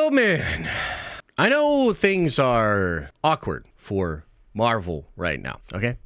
So, man, I know things are awkward for Marvel right now, okay?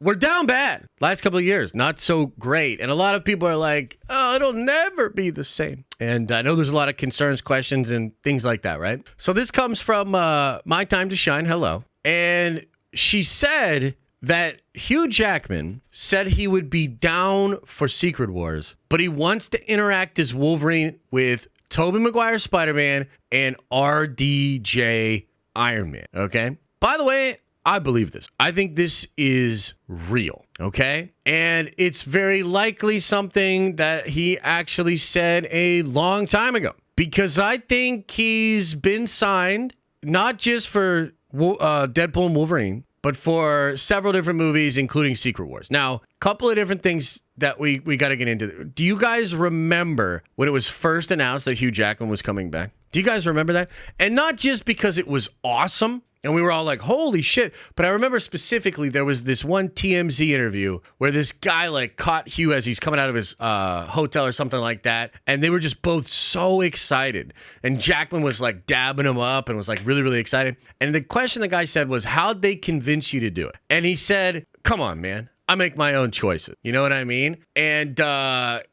We're down bad. Last couple of years, not so great. And a lot of people are like, oh, it'll never be the same. And I know there's a lot of concerns, questions, and things like that, right? So this comes from My Time to Shine, hello. And she said that Hugh Jackman said he would be down for Secret Wars, but he wants to interact as Wolverine with Tobey Maguire Spider-Man and RDJ Iron Man, okay? By the way, I believe this. I think this is real, okay? And it's very likely something that he actually said a long time ago, because I think he's been signed not just for Deadpool and Wolverine, but for several different movies, including Secret Wars. Now, a couple of different things that we got to get into. Do you guys remember when it was first announced that Hugh Jackman was coming back? Do you guys remember that? And not just because it was awesome, and we were all like, holy shit. But I remember specifically there was this one TMZ interview where this guy like caught Hugh as he's coming out of his hotel or something like that. And they were just both so excited. And Jackman was like dabbing him up and was like really, really excited. And the question the guy said was, how'd they convince you to do it? And he said, come on, man. I make my own choices. You know what I mean? And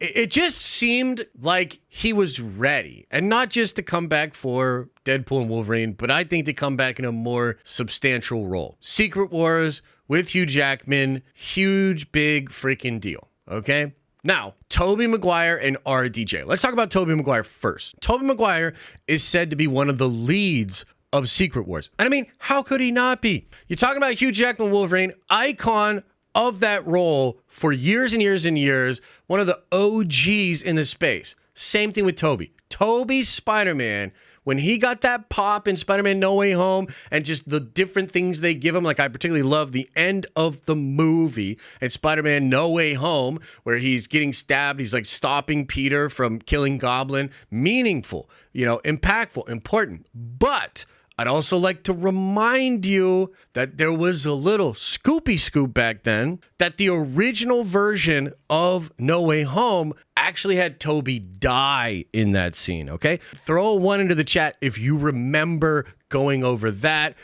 it just seemed like he was ready. And not just to come back for Deadpool and Wolverine, but I think to come back in a more substantial role. Secret Wars with Hugh Jackman, huge, big freaking deal. Okay? Now, Tobey Maguire and RDJ. Let's talk about Tobey Maguire first. Tobey Maguire is said to be one of the leads of Secret Wars. And I mean, how could he not be? You're talking about Hugh Jackman, Wolverine, icon of that role for years and years and years, one of the OGs in the space. Same thing with Toby. Toby's Spider-Man, when he got that pop in Spider-Man No Way Home and just the different things they give him, like I particularly love the end of the movie and Spider-Man No Way Home, where he's getting stabbed, he's like stopping Peter from killing Goblin. Meaningful, you know, impactful, important. But I'd also like to remind you that there was a little scoopy scoop back then that the original version of No Way Home actually had Toby die in that scene, okay? Throw a one into the chat if you remember going over that.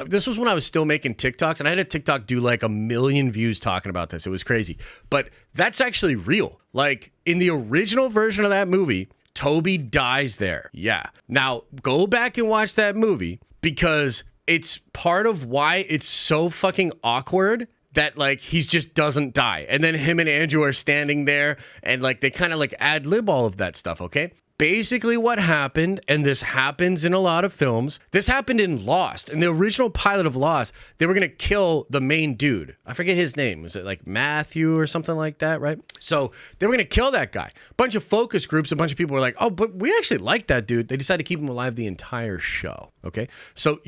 This was when I was still making TikToks, and I had a TikTok do like 1 million views talking about this. It was crazy. But that's actually real. Like, in the original version of that movie, Toby dies there. Yeah. Now, go back and watch that movie because it's part of why it's so fucking awkward that, like, he just doesn't die. And then him and Andrew are standing there and, like, they kind of, like, ad-lib all of that stuff, okay? Basically what happened, and this happens in a lot of films, this happened in Lost. In the original pilot of Lost, they were going to kill the main dude. I forget his name. Was it like Matthew or something like that, right? So they were going to kill that guy. A bunch of focus groups, a bunch of people were like, oh, but we actually like that dude. They decided to keep him alive the entire show, okay? So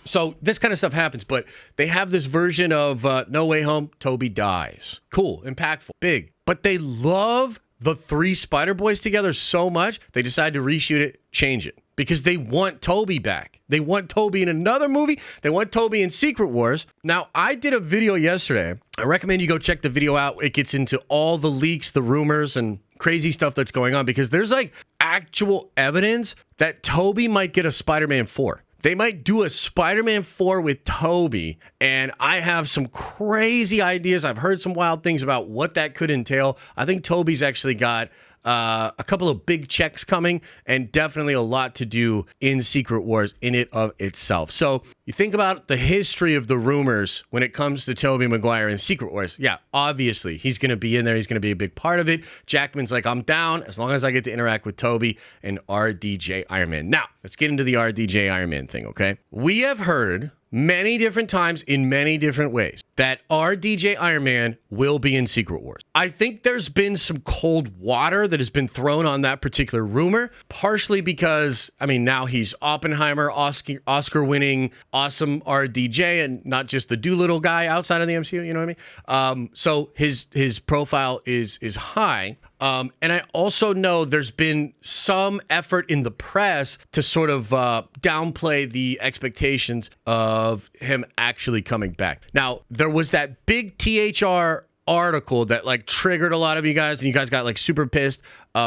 So this kind of stuff happens, but they have this version of No Way Home, Toby dies. Cool, impactful, big. But they love the 3 Spider Boys together so much, they decided to reshoot it, change it. Because they want Toby back. They want Toby in another movie. They want Toby in Secret Wars. Now, I did a video yesterday. I recommend you go check the video out. It gets into all the leaks, the rumors, and crazy stuff that's going on. Because there's like actual evidence that Toby might get a Spider-Man 4. They might do a Spider-Man 4 with Toby, and I have some crazy ideas. I've heard some wild things about what that could entail. I think Toby's actually got a couple of big checks coming, and definitely a lot to do in Secret Wars in it of itself. So you think about the history of the rumors when it comes to Tobey Maguire in Secret Wars. Yeah, obviously, he's going to be in there. He's going to be a big part of it. Jackman's like, I'm down as long as I get to interact with Toby and RDJ Iron Man. Now, let's get into the RDJ Iron Man thing, okay? We have heard many different times in many different ways that RDJ Iron Man will be in Secret Wars. I think there's been some cold water that has been thrown on that particular rumor, partially because, I mean, now he's Oppenheimer, Oscar-winning, awesome RDJ, and not just the Doolittle guy outside of the MCU, you know what I mean? So his profile is high. And I also know there's been some effort in the press to sort of downplay the expectations of him actually coming back. Now, there was that big THR article that like triggered a lot of you guys, and you guys got like super pissed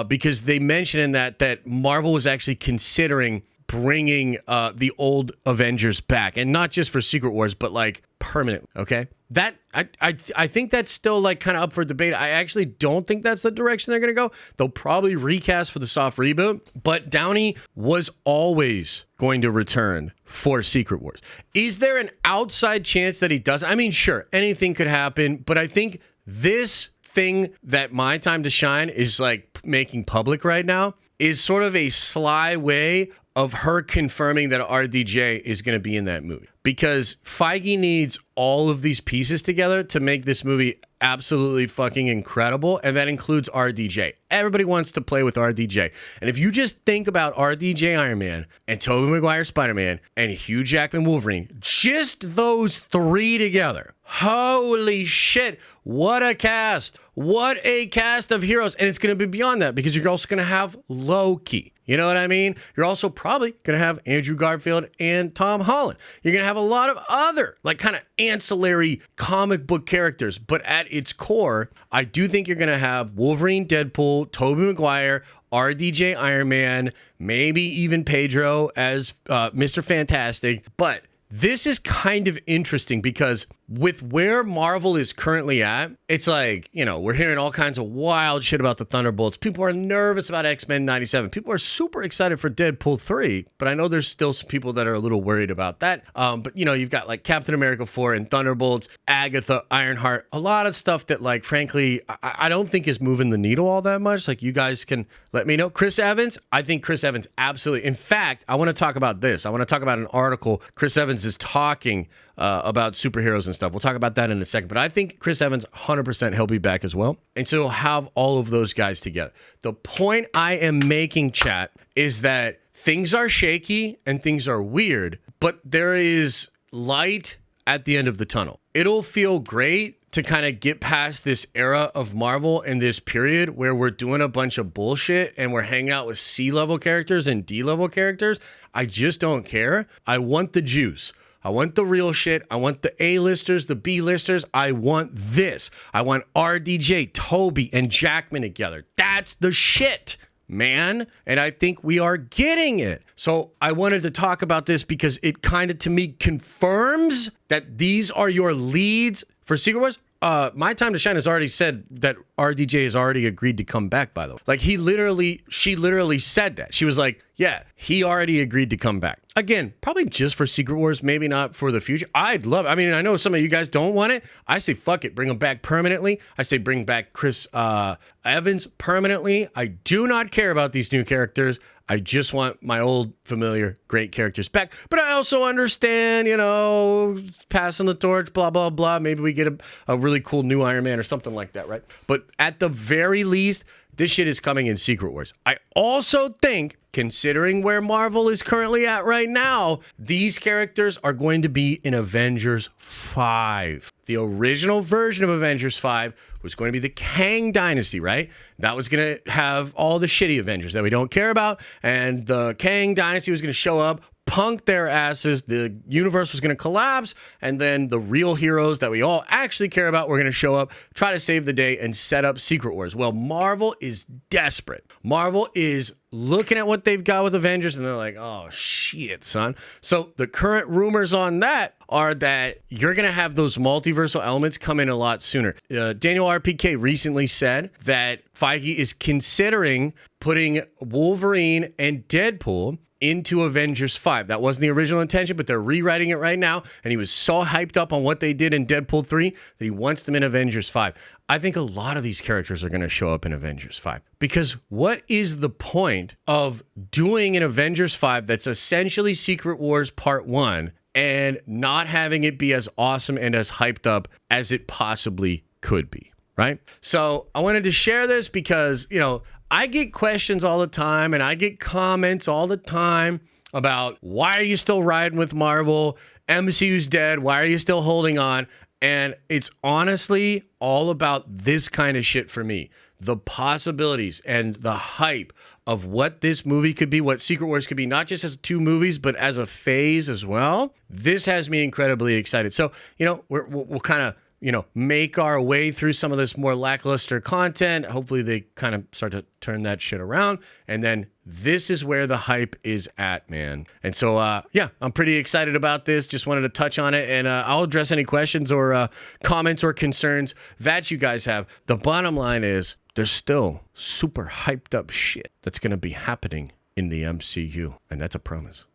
because they mentioned in that Marvel was actually considering bringing the old Avengers back, and not just for Secret Wars, but like permanently. Okay, that I think that's still like kind of up for debate. I actually don't think that's the direction they're gonna go. They'll probably recast for the soft reboot, but Downey was always going to return for Secret Wars. Is there an outside chance that he doesn't? I mean, sure, anything could happen, but I think this thing that My Time to Shine is like making public right now is sort of a sly way of her confirming that RDJ is going to be in that movie, because Feige needs all of these pieces together to make this movie absolutely fucking incredible, and that includes RDJ. Everybody wants to play with RDJ, and if you just think about RDJ Iron Man and Tobey Maguire Spider-Man and Hugh Jackman Wolverine, just those three together, holy shit, what a cast. What a cast of heroes. And it's going to be beyond that, because you're also going to have Loki. You know what I mean? You're also probably going to have Andrew Garfield and Tom Holland. You're going to have a lot of other like kind of ancillary comic book characters. But at its core, I do think you're going to have Wolverine, Deadpool, Tobey Maguire, RDJ Iron Man, maybe even Pedro as Mr. Fantastic. But this is kind of interesting because with where Marvel is currently at, it's like, you know, we're hearing all kinds of wild shit about the Thunderbolts. People are nervous about X-Men 97. People are super excited for Deadpool 3, but I know there's still some people that are a little worried about that. But, you know, you've got like Captain America 4 and Thunderbolts, Agatha, Ironheart, a lot of stuff that, like, frankly, I don't think is moving the needle all that much. Like, you guys can let me know. Chris Evans, I think Chris Evans absolutely. In fact, I want to talk about this. I want to talk about an article. Chris Evans is talking about superheroes and stuff. We'll talk about that in a second. But I think Chris Evans, 100%, he'll be back as well. And so he'll have all of those guys together. The point I am making, chat, is that things are shaky and things are weird, but there is light at the end of the tunnel. It'll feel great to kind of get past this era of Marvel and this period where we're doing a bunch of bullshit and we're hanging out with C-level characters and D-level characters. I just don't care. I want the juice. I want the real shit. I want the A-listers, the B-listers. I want this. I want RDJ, Toby, and Jackman together. That's the shit, man. And I think we are getting it. So I wanted to talk about this because it kind of, to me, confirms that these are your leads for Secret Wars. My Time to Shine has already said that RDJ has already agreed to come back, by the way. Like, she literally said that. She was like, yeah, he already agreed to come back. Again, probably just for Secret Wars, maybe not for the future. I'd love it. I mean, I know some of you guys don't want it. I say, fuck it, bring him back permanently. I say bring back Chris Evans permanently. I do not care about these new characters. I just want my old familiar great characters back. But I also understand, you know, passing the torch, blah, blah, blah. Maybe we get a really cool new Iron Man or something like that, right? But at the very least, this shit is coming in Secret Wars. I also think, considering where Marvel is currently at right now, these characters are going to be in Avengers 5. The original version of Avengers 5 was going to be the Kang Dynasty, right? That was going to have all the shitty Avengers that we don't care about, and the Kang Dynasty was going to show up, punk their asses, the universe was going to collapse, and then the real heroes that we all actually care about were going to show up, try to save the day, and set up Secret Wars. Well, Marvel is desperate. Marvel is looking at what they've got with Avengers, and they're like, oh, shit, son. So the current rumors on that are that you're going to have those multiversal elements come in a lot sooner. Daniel RPK recently said that Feige is considering putting Wolverine and Deadpool into Avengers 5. That wasn't the original intention, but they're rewriting it right now, and he was so hyped up on what they did in Deadpool 3 that he wants them in Avengers 5. I think a lot of these characters are going to show up in Avengers 5, because what is the point of doing an Avengers 5 that's essentially Secret Wars Part 1 and not having it be as awesome and as hyped up as it possibly could be, right? So I wanted to share this because, you know, I get questions all the time and I get comments all the time about, why are you still riding with Marvel? MCU's dead. Why are you still holding on? And it's honestly all about this kind of shit for me. The possibilities and the hype of what this movie could be, what Secret Wars could be, not just as 2 movies, but as a phase as well. This has me incredibly excited. So, you know, we'll kind of, make our way through some of this more lackluster content. Hopefully they kind of start to turn that shit around. And then this is where the hype is at, man. And so, I'm pretty excited about this. Just wanted to touch on it. And I'll address any questions or comments or concerns that you guys have. The bottom line is there's still super hyped up shit that's going to be happening in the MCU. And that's a promise.